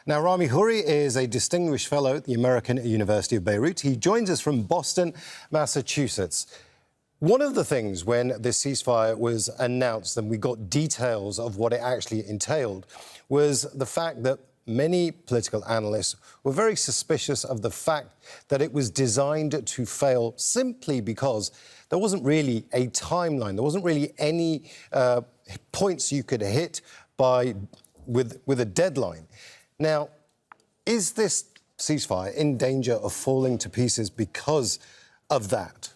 Now, Rami Houri is a distinguished fellow at the American University of Beirut. He joins us from Boston, Massachusetts. One of the things when this ceasefire was announced and we got details of what it actually entailed was the fact that many political analysts were very suspicious of the fact that it was designed to fail simply because there wasn't really a timeline. There wasn't really any points you could hit with a deadline. Now, is this ceasefire in danger of falling to pieces because of that?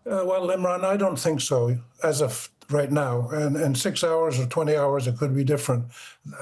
Well, Imran, I don't think so as of right now. And in 6 hours or 20 hours, it could be different.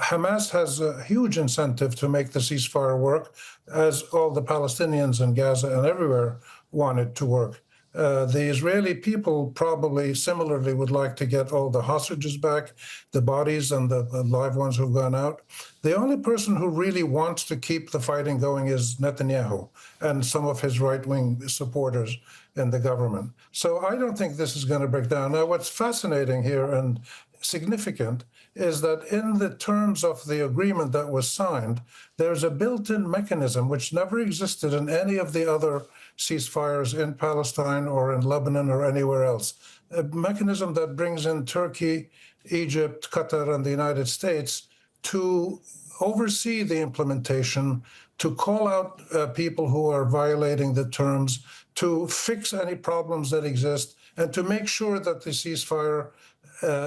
Hamas has a huge incentive to make the ceasefire work, as all the Palestinians in Gaza and everywhere want it to work. The Israeli people probably similarly would like to get all the hostages back, the bodies and the live ones who've gone out. The only person who really wants to keep the fighting going is Netanyahu and some of his right-wing supporters in the government. So I don't think this is going to break down. Now, what's fascinating here and significant is that in the terms of the agreement that was signed, there's a built-in mechanism which never existed in any of the other ceasefires in Palestine or in Lebanon or anywhere else. A mechanism that brings in Turkey, Egypt, Qatar, and the United States to oversee the implementation, to call out people who are violating the terms, to fix any problems that exist, and to make sure that the ceasefire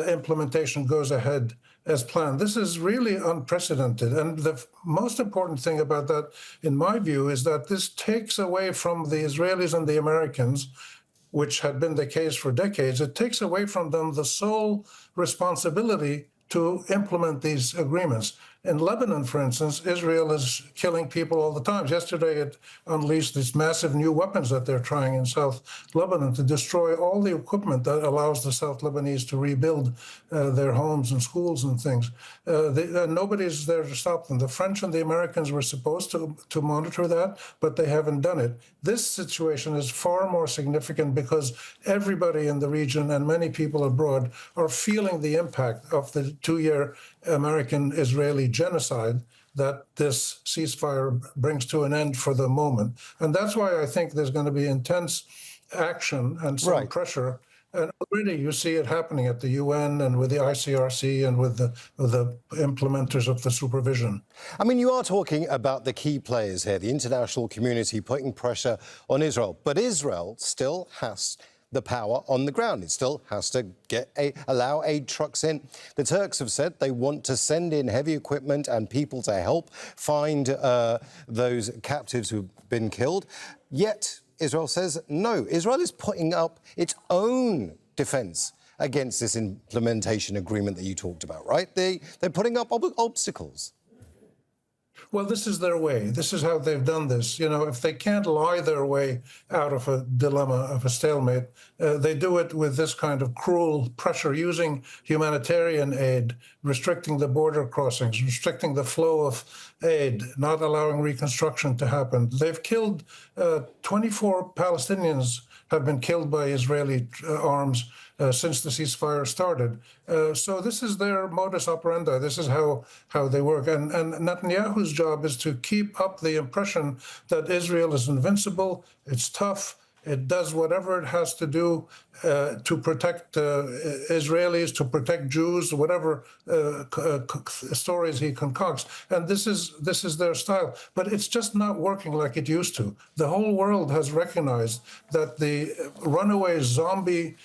implementation goes ahead as planned. This is really unprecedented. And the most important thing about that, in my view, is that this takes away from the Israelis and the Americans, which had been the case for decades, it takes away from them the sole responsibility to implement these agreements. In Lebanon, for instance, Israel is killing people all the time. Yesterday, it unleashed these massive new weapons that they're trying in South Lebanon to destroy all the equipment that allows the South Lebanese to rebuild their homes and schools and things. Nobody's there to stop them. The French and the Americans were supposed to monitor that, but they haven't done it. This situation is far more significant because everybody in the region and many people abroad are feeling the impact of the 2-year American-Israeli genocide that this ceasefire brings to an end for the moment. And that's why I think there's going to be intense action and some pressure. And already you see it happening at the UN and with the ICRC and with the implementers of the supervision. I mean, you are talking about the key players here, the international community putting pressure on Israel. But Israel still has the power on the ground. It still has to allow aid trucks in. The Turks have said they want to send in heavy equipment and people to help find those captives who've been killed. Yet Israel says no. Israel is putting up its own defense against this implementation agreement that you talked about, right? They're putting up obstacles. Well, this is their way. This is how they've done this. You know, if they can't lie their way out of a dilemma, of a stalemate, they do it with this kind of cruel pressure, using humanitarian aid, restricting the border crossings, restricting the flow of aid, not allowing reconstruction to happen. They've killed 24 Palestinians have been killed by Israeli arms since the ceasefire started. So this is their modus operandi. This is how they work. And Netanyahu's job is to keep up the impression that Israel is invincible, it's tough, it does whatever it has to do to protect Israelis, to protect Jews, whatever stories he concocts. And this is their style. But it's just not working like it used to. The whole world has recognized that the runaway zombie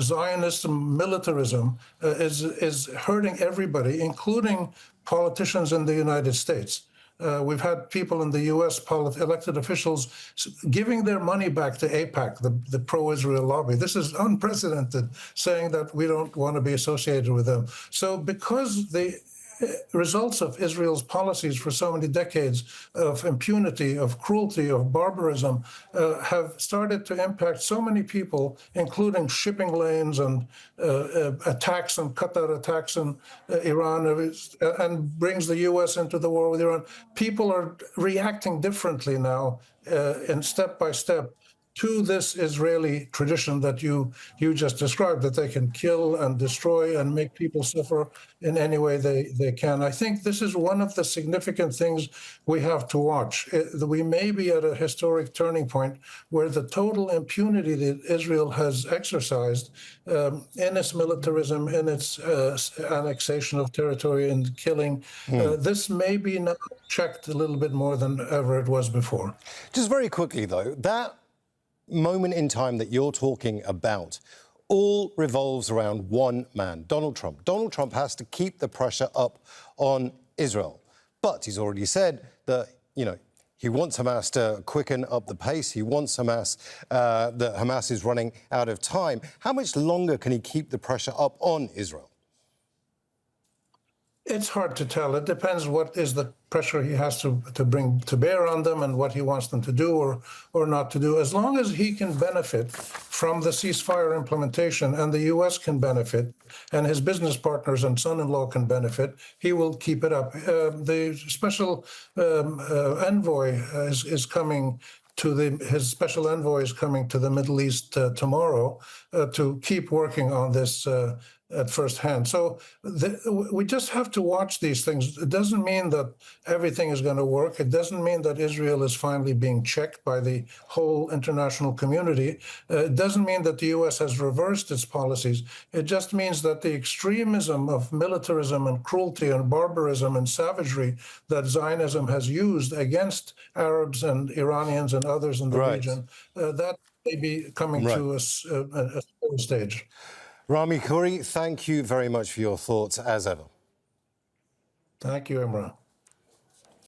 zionist militarism is hurting everybody, including politicians in the United States. We've had people in the U.S., elected officials, giving their money back to AIPAC, the pro-Israel lobby. This is unprecedented, saying that we don't want to be associated with them. So because the results of Israel's policies for so many decades of impunity, of cruelty, of barbarism, have started to impact so many people, including shipping lanes and attacks on Qatar, attacks on Iran, and brings the U.S. into the war with Iran. People are reacting differently now, in step by step, to this Israeli tradition that you just described, that they can kill and destroy and make people suffer in any way they can. I think this is one of the significant things we have to watch. We may be at a historic turning point where the total impunity that Israel has exercised in its militarism, in its annexation of territory and killing, this may be now checked a little bit more than ever it was before. Just very quickly, though, that moment in time that you're talking about all revolves around one man, Donald Trump. Donald Trump has to keep the pressure up on Israel. But he's already said that, he wants Hamas to quicken up the pace. He wants Hamas, that Hamas is running out of time. How much longer can he keep the pressure up on Israel? It's hard to tell. It depends what is the pressure he has to bring to bear on them and what he wants them to do or not to do. As long as he can benefit from the ceasefire implementation and the U.S. can benefit and his business partners and son-in-law can benefit, he will keep it up. The special envoy is coming his special envoy is coming to the Middle East tomorrow to keep working on this at first hand. So we just have to watch these things. It doesn't mean that everything is going to work. It doesn't mean that Israel is finally being checked by the whole international community. It doesn't mean that the U.S. has reversed its policies. It just means that the extremism of militarism and cruelty and barbarism and savagery that Zionism has used against Arabs and Iranians and others in the region, that may be coming to a stage. Rami Khouri, thank you very much for your thoughts, as ever. Thank you, Imran.